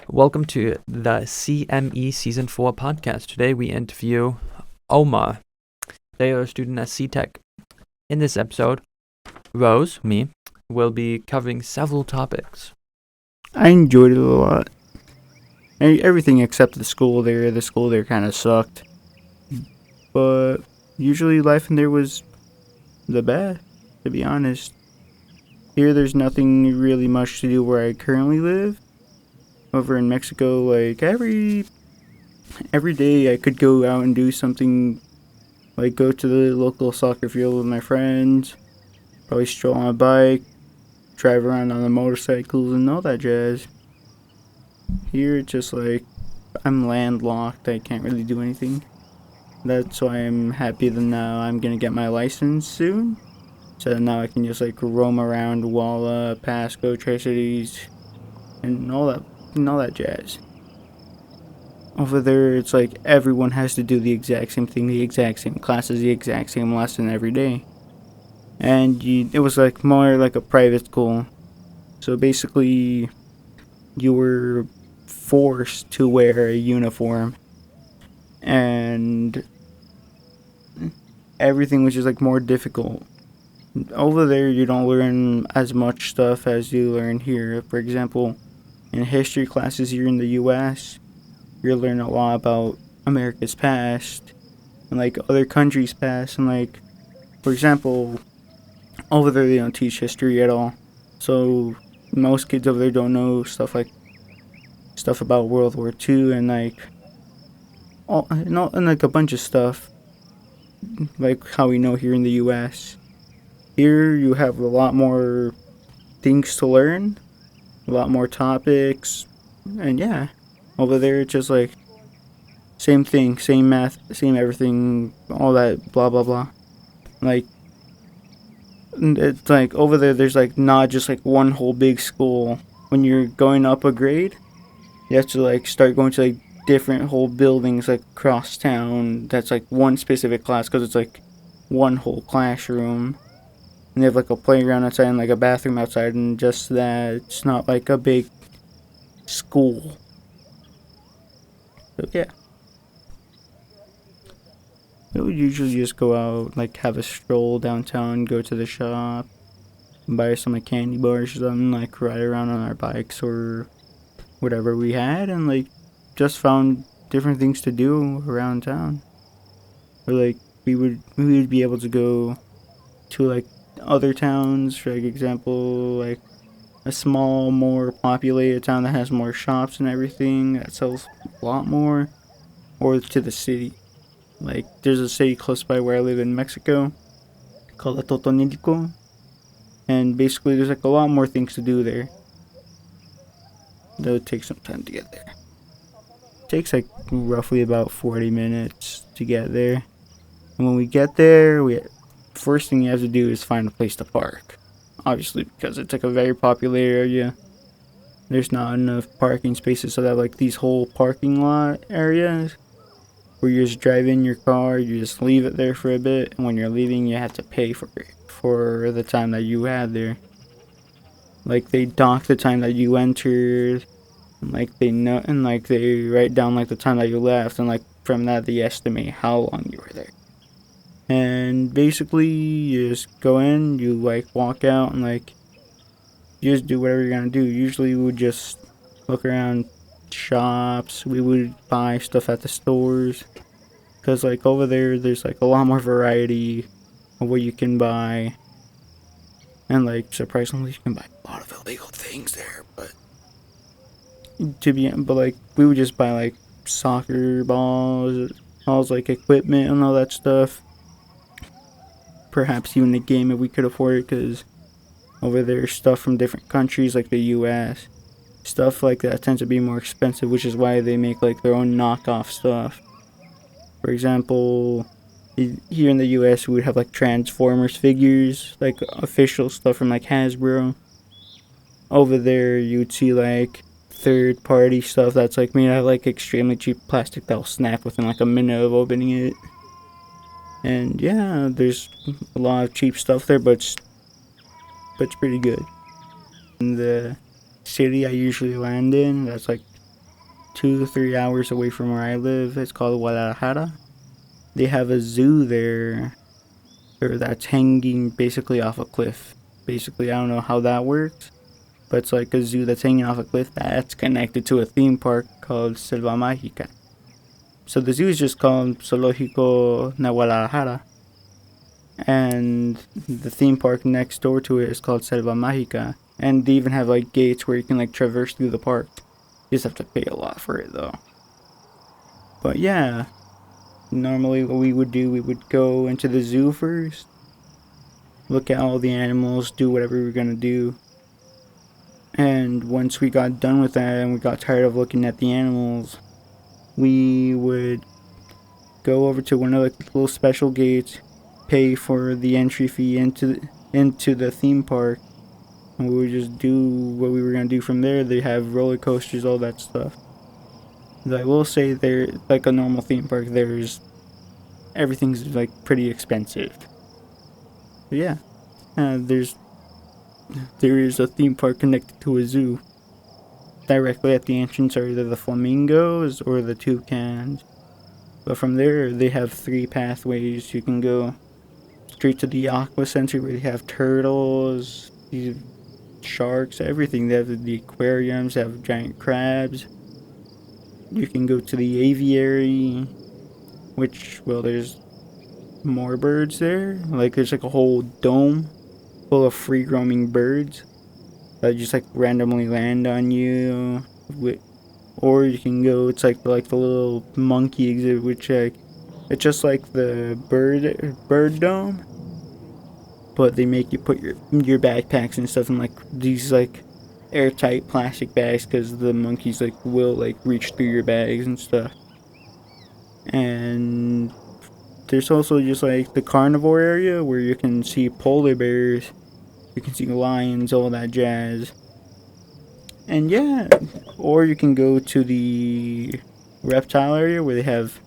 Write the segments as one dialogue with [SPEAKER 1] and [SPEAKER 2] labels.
[SPEAKER 1] Welcome to the CME Season 4 podcast. Today we interview Omar. They are a student at C-Tech. In this episode, Rose, me, will be covering several topics.
[SPEAKER 2] I enjoyed it a lot. Everything except the school there. The school there kind of sucked. But usually life in there was the best, to be honest. Here there's nothing really much to do where I currently live. Over in Mexico, like every day I could go out and do something, like go to the local soccer field with my friends, probably stroll on a bike, drive around on the motorcycles and all that jazz. Here it's just like I'm landlocked. I can't really do anything. That's why I'm happy that now I'm gonna get my license soon. So now I can just like roam around Walla, Pasco, Tri-Cities, and all that jazz. Over there, it's like everyone has to do the exact same thing, the exact same classes, the exact same lesson every day. And it was like more like a private school. So basically, you were forced to wear a uniform. And everything was just like more difficult. Over there, you don't learn as much stuff as you learn here. For example, in history classes here in the US, you learn a lot about America's past and like other countries' past. And like, for example, over there they don't teach history at all. So most kids over there don't know stuff about World War II and like and like a bunch of stuff like how we know here in the US. Here you have a lot more things to learn, a lot more topics, and yeah, over there it's just like same thing, same math, same everything, all that blah blah blah. Like it's like over there there's like not just like one whole big school. When you're going up a grade, you have to like start going to like different whole buildings like across town. That's like one specific class because it's like one whole classroom. And they have like a playground outside and like a bathroom outside, and just that it's not like a big school. So yeah, we would usually just go out, like have a stroll downtown, go to the shop, buy some like candy bars or something, like ride around on our bikes or whatever we had, and like just found different things to do around town. Or like we would be able to go to like other towns, for like example, like a small, more populated town that has more shops and everything that sells a lot more, or to the city. Like there's a city close by where I live in Mexico called Atotonilco, and basically there's like a lot more things to do there. That would take some time to get there. It takes like roughly about 40 minutes to get there. And when we get there, we first thing you have to do is find a place to park. Obviously, because it's like a very popular area. There's not enough parking spaces, so they have like these whole parking lot areas where you just drive in your car, you just leave it there for a bit, and when you're leaving, you have to pay for it for the time that you had there. Like they dock the time that you entered, and like they know, and like they write down like the time that you left, and like from that they estimate how long you were there. And basically, you just go in, you like walk out, and like you just do whatever you're gonna do. Usually, we would just look around shops. We would buy stuff at the stores, cause like over there's like a lot more variety of what you can buy, and like surprisingly, you can buy a lot of illegal things there. But like we would just buy like soccer balls, all like equipment and all that stuff. Perhaps even a game if we could afford it, because over there stuff from different countries like the US, stuff like that tends to be more expensive, which is why they make like their own knockoff stuff. For example, here in the US we would have like Transformers figures, like official stuff from like Hasbro. Over there you would see like third party stuff that's like made out of like extremely cheap plastic that'll snap within like a minute of opening it. And yeah, there's a lot of cheap stuff there, but it's pretty good. In the city I usually land in, that's like 2 to 3 hours away from where I live. It's called Guadalajara. They have a zoo there, or that's hanging basically off a cliff. Basically, I don't know how that works, but it's like a zoo that's hanging off a cliff that's connected to a theme park called Selva Mágica. So the zoo is just called Zoológico de Guadalajara, and the theme park next door to it is called Selva Mágica. And they even have like gates where you can like traverse through the park. You just have to pay a lot for it though. But yeah, normally what we would go into the zoo first, look at all the animals, do whatever we were gonna do. And once we got done with that and we got tired of looking at the animals, we would go over to one of the little special gates, pay for the entry fee into the theme park, and we would just do what we were gonna do from there. They have roller coasters, all that stuff. I will say, they're like a normal theme park. Everything's like pretty expensive. But yeah, there is a theme park connected to a zoo. Directly at the entrance are either the flamingos or the toucans. But from there, they have 3 pathways. You can go straight to the aqua center where they have turtles, these sharks, everything. They have the aquariums, they have giant crabs. You can go to the aviary, which, well, there's more birds there. Like, there's like a whole dome full of free roaming birds that just like randomly land on you. Or you can go, it's like the little monkey exhibit, which it's just like the bird dome, but they make you put your backpacks and stuff in like these like airtight plastic bags, because the monkeys like will like reach through your bags and stuff. And there's also just like the carnivore area where you can see polar bears, you can see lions, all that jazz. And yeah, or you can go to the reptile area where they have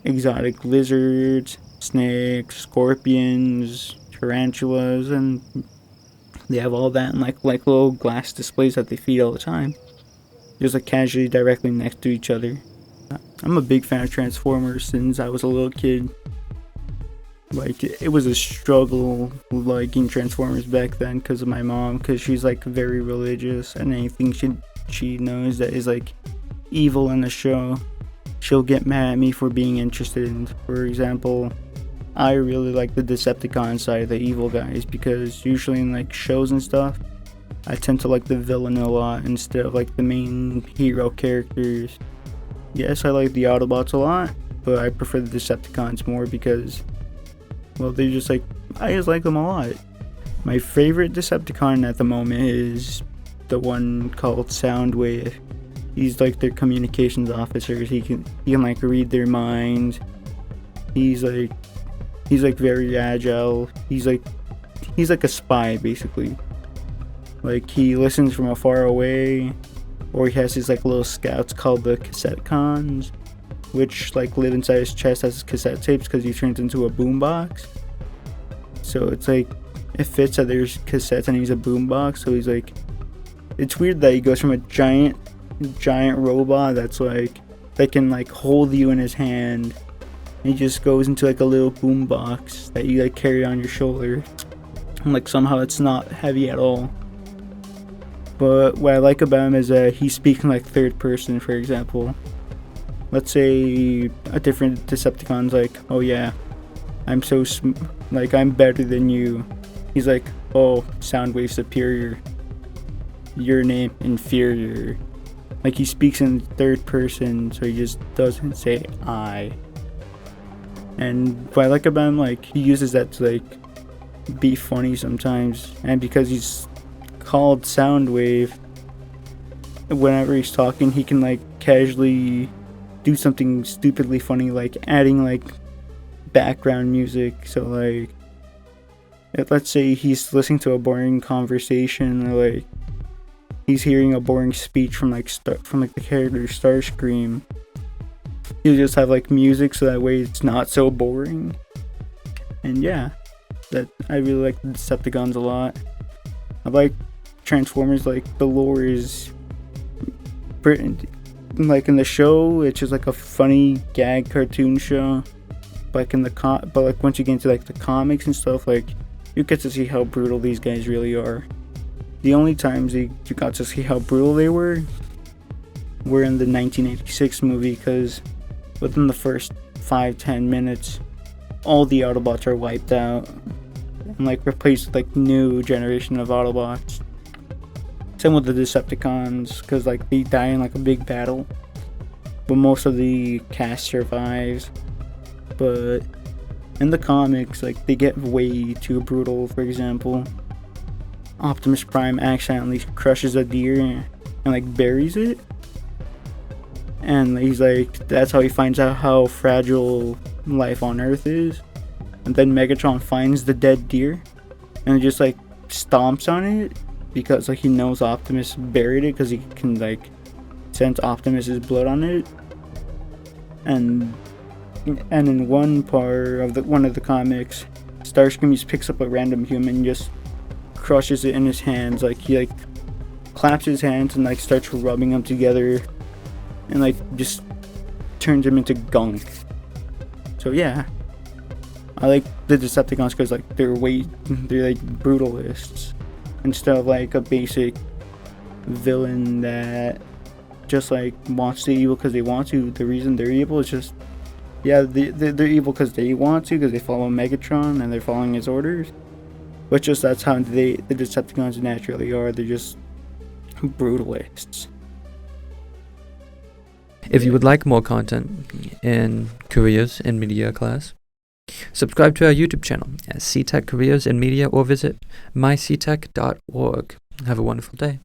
[SPEAKER 2] exotic lizards, snakes, scorpions, tarantulas, and they have all that in like little glass displays that they feed all the time, just like casually directly next to each other. I'm a big fan of Transformers since I was a little kid. Like, it was a struggle liking Transformers back then because of my mom, because she's like very religious, and anything she knows that is like evil in the show, she'll get mad at me for being interested in. For example, I really like the Decepticon side of the evil guys, because usually in like shows and stuff, I tend to like the villain a lot instead of like the main hero characters. Yes, I like the Autobots a lot, but I prefer the Decepticons more because, well, they're just like, I just like them a lot. My favorite Decepticon at the moment is the one called Soundwave. He's like their communications officer. He can like read their minds. He's like very agile. He's like a spy basically. Like, he listens from afar away, or he has his like little scouts called the Cassettecons, which like live inside his chest as cassette tapes because he turns into a boombox. So it's like, it fits that there's cassettes and he's a boombox. So he's like, it's weird that he goes from a giant robot that's like, that can like hold you in his hand, and he just goes into like a little boombox that you like carry on your shoulder, and like somehow it's not heavy at all. But what I like about him is that he's speaking like third person. For example, let's say a different Decepticon's like, oh yeah, I'm so like, I'm better than you. He's like, oh, Soundwave superior, your name inferior. Like, he speaks in third person, so he just doesn't say I. And what I like about him, like, he uses that to like be funny sometimes, and because he's called Soundwave, whenever he's talking, he can like casually do something stupidly funny, like adding like background music. So like, let's say he's listening to a boring conversation, or like he's hearing a boring speech from like the character Starscream. He'll just have like music so that way it's not so boring. And yeah, that I really like the Decepticons a lot. I like Transformers, like the lore is like in the show, it's just like a funny gag cartoon show. Like but like once you get into like the comics and stuff, like you get to see how brutal these guys really are. The only times you got to see how brutal they were in the 1986 movie, because within the first 5-10 minutes, all the Autobots are wiped out and like replaced with like new generation of Autobots. Same with the Decepticons, because like they die in like a big battle, but most of the cast survives. But in the comics, like they get way too brutal. For example, Optimus Prime accidentally crushes a deer and like buries it, and he's like, that's how he finds out how fragile life on Earth is. And then Megatron finds the dead deer and just like stomps on it, because like he knows Optimus buried it, because he can like sense Optimus's blood on it. And in one part of one of the comics, Starscream just picks up a random human and just crushes it in his hands. Like he like claps his hands and like starts rubbing them together and like just turns him into gunk. So yeah, I like the Decepticons because like they're like brutalists instead of like a basic villain that just like wants to be evil because they want to. The reason they're evil is just, yeah, they're evil because they want to, because they follow Megatron and they're following his orders. But just that's how the Decepticons naturally are. They're just brutalists.
[SPEAKER 1] If you would like more content in careers in media class, subscribe to our YouTube channel at CTech Careers in Media, or visit myctech.org. Have a wonderful day.